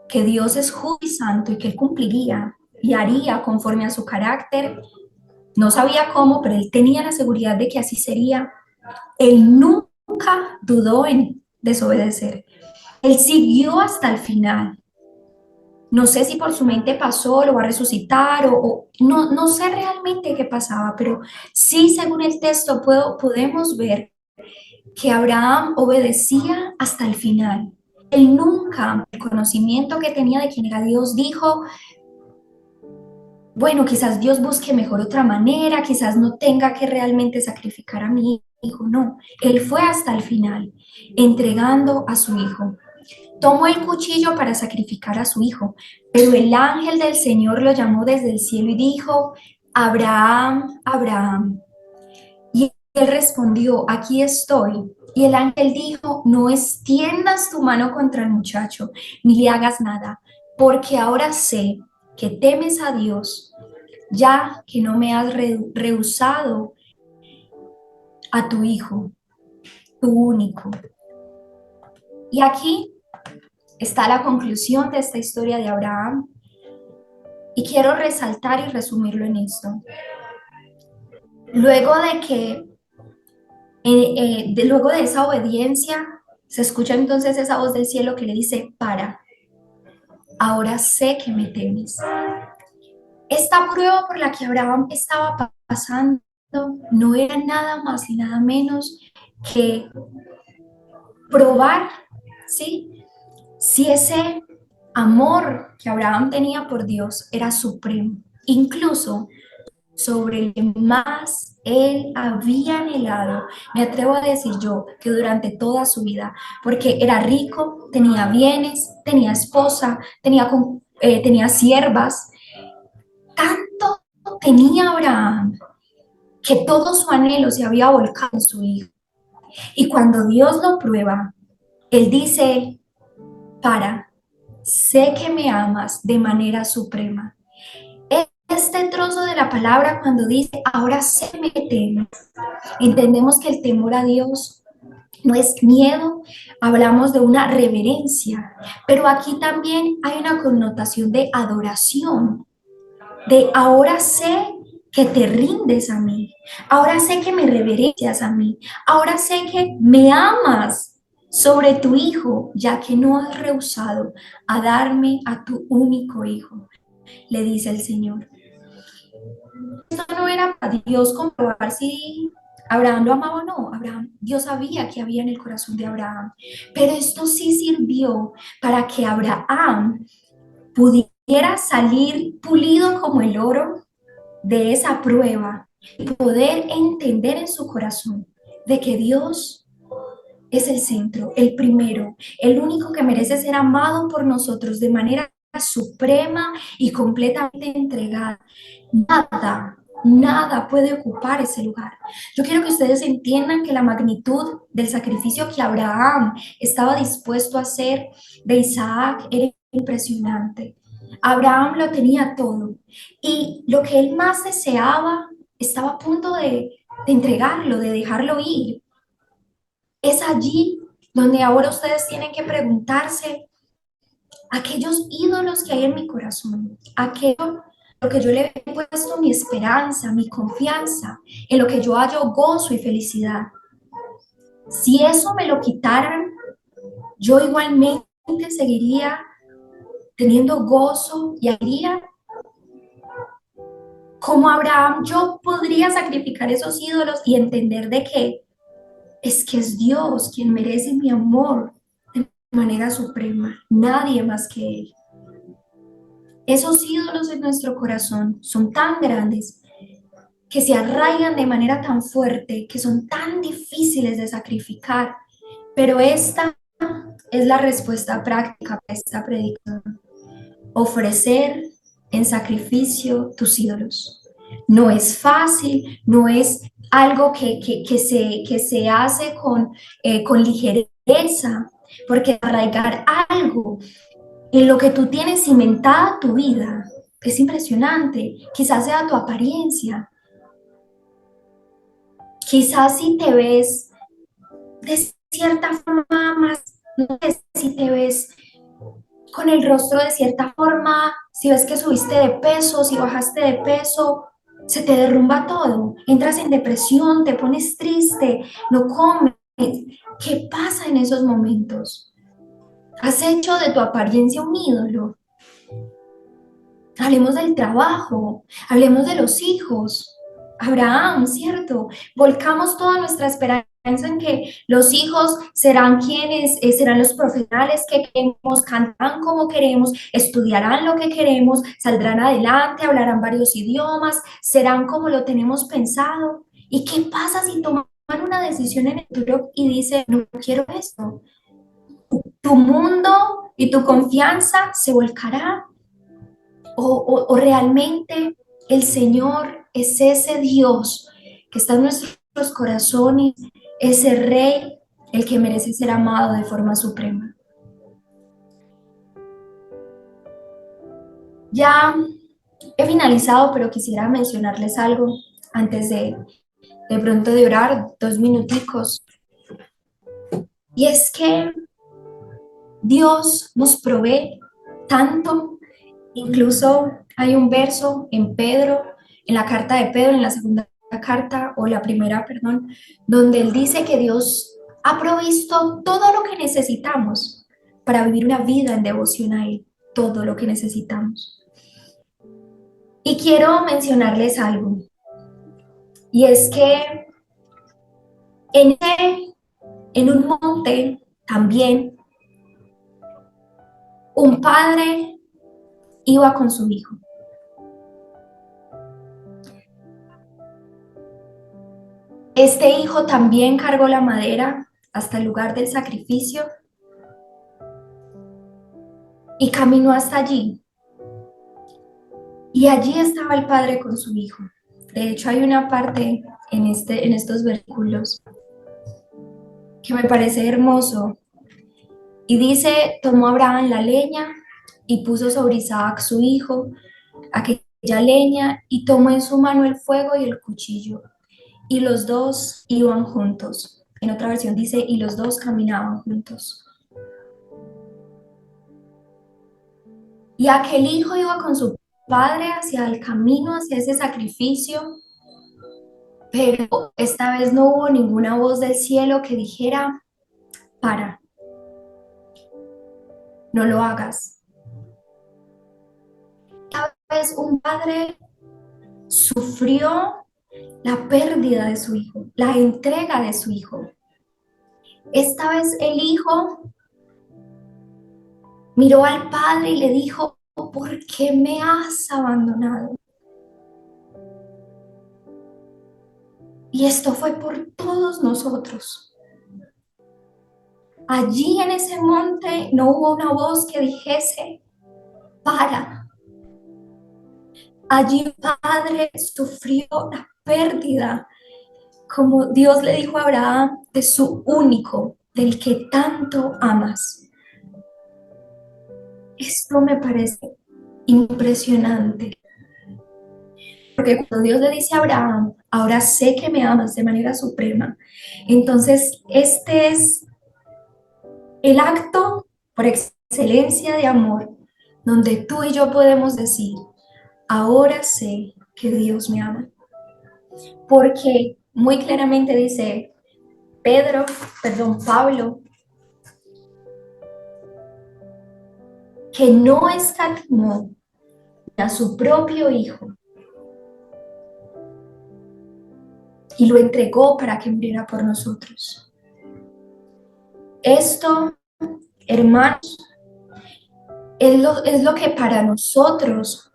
que Dios es justo y santo y que él cumpliría y haría conforme a su carácter, no sabía cómo, pero él tenía la seguridad de que así sería. Él nunca dudó en desobedecer. Él siguió hasta el final. No sé si por su mente pasó, lo va a resucitar o no sé realmente qué pasaba, pero sí, según el texto, podemos ver que Abraham obedecía hasta el final. Él nunca, el conocimiento que tenía de quién era Dios, dijo, bueno, quizás Dios busque mejor otra manera, quizás no tenga que realmente sacrificar a mi hijo. No, él fue hasta el final, entregando a su hijo. Tomó el cuchillo para sacrificar a su hijo, pero el ángel del Señor lo llamó desde el cielo y dijo, Abraham, Abraham. Y él respondió, aquí estoy. Y el ángel dijo, no extiendas tu mano contra el muchacho, ni le hagas nada, porque ahora sé que temes a Dios, ya que no me has rehusado a tu hijo, tu único. Y aquí está la conclusión de esta historia de Abraham. Y quiero resaltar y resumirlo en esto. Luego de que, luego de esa obediencia, se escucha entonces esa voz del cielo que le dice, para, ahora sé que me temes. Esta prueba por la que Abraham estaba pasando no era nada más y nada menos que probar, ¿sí? Si ese amor que Abraham tenía por Dios era supremo, incluso sobre el que más él había anhelado, me atrevo a decir yo, que durante toda su vida, porque era rico, tenía bienes, tenía esposa, tenía siervas, tanto tenía Abraham que todo su anhelo se había volcado en su hijo. Y cuando Dios lo prueba, él dice, para, sé que me amas de manera suprema. Este trozo de la palabra cuando dice, ahora sé que me temes, entendemos que el temor a Dios no es miedo, hablamos de una reverencia, pero aquí también hay una connotación de adoración, de ahora sé que te rindes a mí, ahora sé que me reverencias a mí, ahora sé que me amas sobre tu hijo, ya que no has rehusado a darme a tu único hijo, le dice el Señor. Esto no era para Dios comprobar si Abraham lo amaba o no. Dios sabía que había en el corazón de Abraham, pero esto sí sirvió para que Abraham pudiera salir pulido como el oro de esa prueba y poder entender en su corazón de que Dios es el centro, el primero, el único que merece ser amado por nosotros de manera suprema y completamente entregada. Nada puede ocupar ese lugar. Yo quiero que ustedes entiendan que la magnitud del sacrificio que Abraham estaba dispuesto a hacer de Isaac era impresionante. Abraham lo tenía todo y lo que él más deseaba estaba a punto de entregarlo, de dejarlo ir. Es allí donde ahora ustedes tienen que preguntarse aquellos ídolos que hay en mi corazón, aquello lo que yo le he puesto mi esperanza, mi confianza, en lo que yo hallo gozo y felicidad. Si eso me lo quitaran, yo igualmente seguiría teniendo gozo y alegría. Como Abraham, yo podría sacrificar esos ídolos y entender de que es Dios quien merece mi amor de manera suprema, nadie más que Él. Esos ídolos en nuestro corazón son tan grandes que se arraigan de manera tan fuerte, que son tan difíciles de sacrificar, pero esta es la respuesta práctica para esta predicación. Ofrecer en sacrificio tus ídolos. No es fácil, no es algo que se hace con ligereza, porque arraigar algo en lo que tú tienes cimentada tu vida es impresionante. Quizás sea tu apariencia, quizás si te ves de cierta forma más, no sé si te ves con el rostro de cierta forma, si ves que subiste de peso, si bajaste de peso, se te derrumba todo, entras en depresión, te pones triste, no comes. ¿Qué pasa en esos momentos? Has hecho de tu apariencia un ídolo. Hablemos del trabajo, hablemos de los hijos. Abraham, ¿cierto? Volcamos toda nuestra esperanza en que los hijos serán quienes serán los profesionales que queremos, cantarán como queremos, estudiarán lo que queremos, saldrán adelante, hablarán varios idiomas, serán como lo tenemos pensado. ¿Y qué pasa si toman una decisión en el futuro y dicen, no quiero esto? Tu mundo y tu confianza se volcará. O realmente el Señor es ese Dios que está en nuestros corazones, ese Rey, el que merece ser amado de forma suprema. Ya he finalizado, pero quisiera mencionarles algo antes de pronto de orar, 2 minuticos. Y es que Dios nos provee tanto. Incluso hay un verso en Pedro, en la carta de Pedro, en la segunda carta, o la primera, perdón, donde él dice que Dios ha provisto todo lo que necesitamos para vivir una vida en devoción a Él, todo lo que necesitamos. Y quiero mencionarles algo, y es que en, en un monte también un padre iba con su hijo. Este hijo también cargó la madera hasta el lugar del sacrificio y caminó hasta allí. Y allí estaba el padre con su hijo. De hecho, hay una parte en estos versículos que me parece hermoso. Y dice, tomó Abraham la leña y puso sobre Isaac su hijo aquella leña y tomó en su mano el fuego y el cuchillo. Y los dos iban juntos. En otra versión dice, y los dos caminaban juntos. Y aquel hijo iba con su padre hacia el camino, hacia ese sacrificio, pero esta vez no hubo ninguna voz del cielo que dijera, para, no lo hagas. Esta vez un padre sufrió la pérdida de su hijo, la entrega de su hijo. Esta vez el hijo miró al padre y le dijo, ¿por qué me has abandonado? Y esto fue por todos nosotros. Allí en ese monte no hubo una voz que dijese, para. Allí el padre sufrió la pérdida, como Dios le dijo a Abraham, de su único, del que tanto amas. Esto me parece impresionante, porque cuando Dios le dice a Abraham, ahora sé que me amas de manera suprema, entonces este es el acto por excelencia de amor, donde tú y yo podemos decir, ahora sé que Dios me ama, porque muy claramente dice Pablo, que no escatimó a su propio hijo y lo entregó para que muriera por nosotros. Esto, hermanos, es lo que para nosotros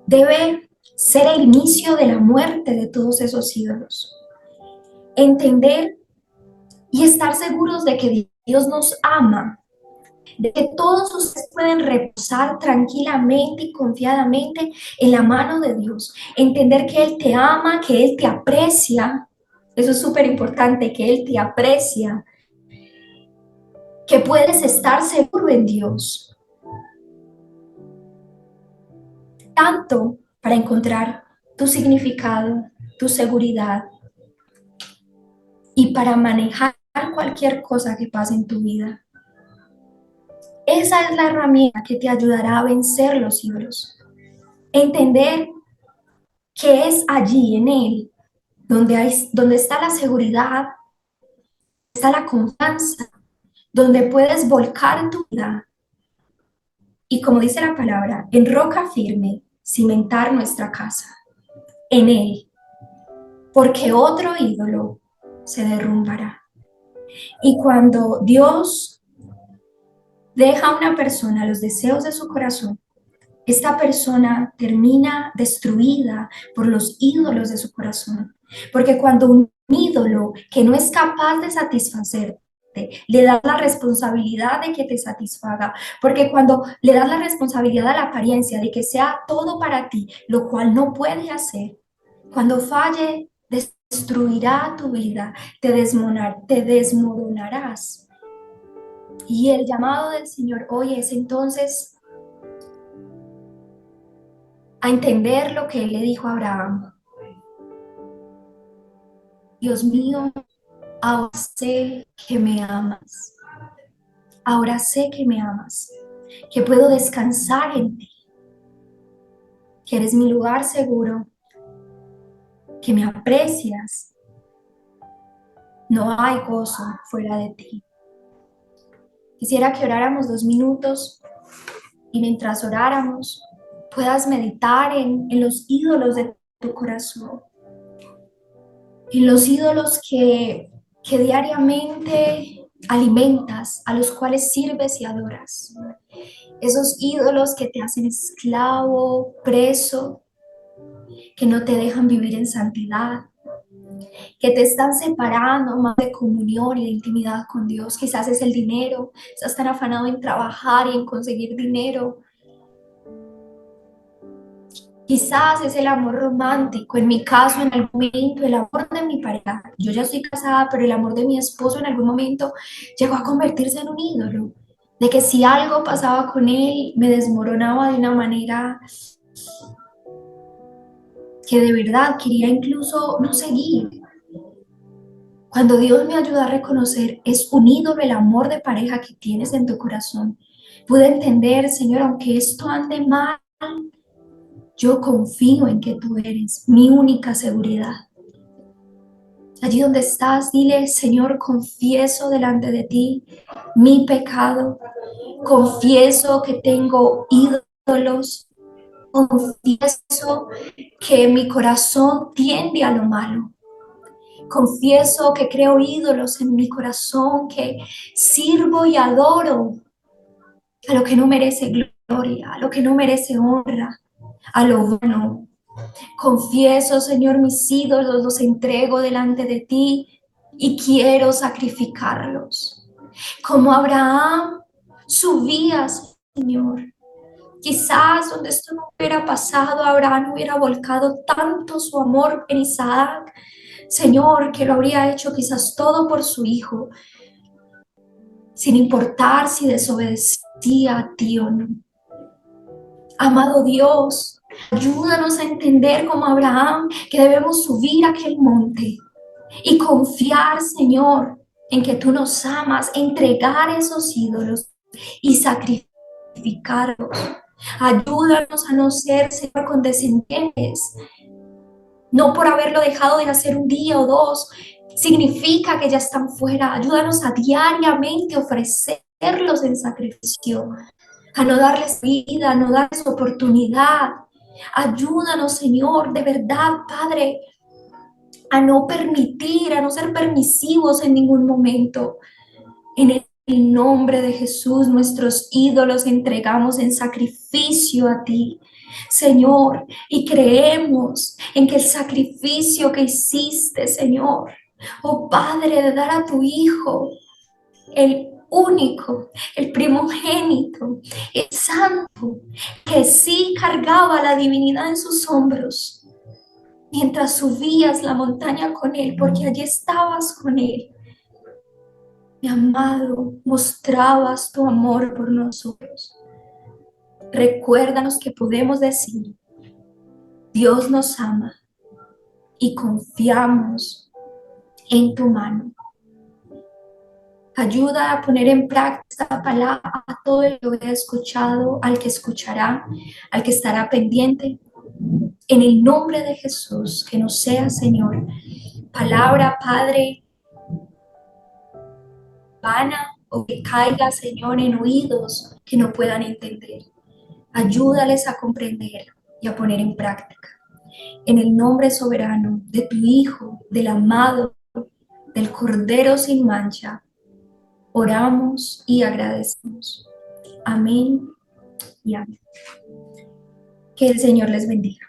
debe ser el inicio de la muerte de todos esos ídolos. Entender y estar seguros de que Dios nos ama, de que todos ustedes pueden reposar tranquilamente y confiadamente en la mano de Dios. Entender que Él te ama, que Él te aprecia. Eso es súper importante, que Él te aprecia, que puedes estar seguro en Dios, tanto para encontrar tu significado, tu seguridad y para manejar cualquier cosa que pase en tu vida. Esa es la herramienta que te ayudará a vencer los ídolos. Entender que es allí en Él donde está la seguridad, está la confianza, donde puedes volcar tu vida y, como dice la palabra, en roca firme, cimentar nuestra casa, en Él, porque otro ídolo se derrumbará. Y cuando Dios deja a una persona los deseos de su corazón, esta persona termina destruida por los ídolos de su corazón. Porque cuando un ídolo que no es capaz de satisfacerte, le das la responsabilidad de que te satisfaga, porque cuando le das la responsabilidad a la apariencia de que sea todo para ti, lo cual no puede hacer, cuando falle, destruirá tu vida, te desmoronarás. Y el llamado del Señor hoy es entonces a entender lo que Él le dijo a Abraham. Dios mío, ahora sé que me amas. Ahora sé que me amas, que puedo descansar en ti, que eres mi lugar seguro, que me aprecias. No hay gozo fuera de ti. Quisiera que oráramos 2 minutos y mientras oráramos puedas meditar en los ídolos de tu corazón, en los ídolos que diariamente alimentas, a los cuales sirves y adoras. Esos ídolos que te hacen esclavo, preso, que no te dejan vivir en santidad, que te están separando más de comunión y de intimidad con Dios. Quizás es el dinero, estás tan afanado en trabajar y en conseguir dinero. Quizás es el amor romántico, en mi caso, en algún momento, el amor de mi pareja. Yo ya estoy casada, pero el amor de mi esposo en algún momento llegó a convertirse en un ídolo. De que si algo pasaba con él, me desmoronaba de una manera que de verdad quería incluso no seguir. Cuando Dios me ayuda a reconocer, es un ídolo el amor de pareja que tienes en tu corazón. Pude entender, Señor, aunque esto ande mal, yo confío en que tú eres mi única seguridad. Allí donde estás, dile, Señor, confieso delante de ti mi pecado, confieso que tengo ídolos, confieso que mi corazón tiende a lo malo, confieso que creo ídolos en mi corazón, que sirvo y adoro a lo que no merece gloria, a lo que no merece honra, a lo bueno. Confieso, Señor, mis ídolos, los entrego delante de ti y quiero sacrificarlos. Como Abraham subía, Señor. Quizás donde esto no hubiera pasado, Abraham hubiera volcado tanto su amor en Isaac, Señor, que lo habría hecho quizás todo por su hijo, sin importar si desobedecía sí a ti o no. Amado Dios, ayúdanos a entender como Abraham que debemos subir a aquel monte y confiar, Señor, en que tú nos amas, entregar esos ídolos y sacrificarlos. Ayúdanos a no ser, Señor, condescendientes. No por haberlo dejado de hacer un día o dos, significa que ya están fuera. Ayúdanos a diariamente ofrecerlos en sacrificio, a no darles vida, a no darles oportunidad. Ayúdanos, Señor, de verdad, Padre, a no permitir, a no ser permisivos en ningún momento. En el nombre de Jesús, nuestros ídolos entregamos en sacrificio a ti, Señor, y creemos en que el sacrificio que hiciste, Señor, oh Padre, de dar a tu Hijo, el único, el primogénito, el santo, que sí cargaba la divinidad en sus hombros, mientras subías la montaña con Él, porque allí estabas con Él. Mi amado, mostrabas tu amor por nosotros. Recuérdanos que podemos decir, Dios nos ama y confiamos en tu mano. Ayuda a poner en práctica esta palabra a todo el que he escuchado, al que escuchará, al que estará pendiente. En el nombre de Jesús, que nos sea, Señor, palabra, Padre, vana o que caiga, Señor, en oídos que no puedan entender. Ayúdales a comprender y a poner en práctica. En el nombre soberano de tu Hijo, del amado, del Cordero sin mancha, oramos y agradecemos. Amén y amén. Que el Señor les bendiga.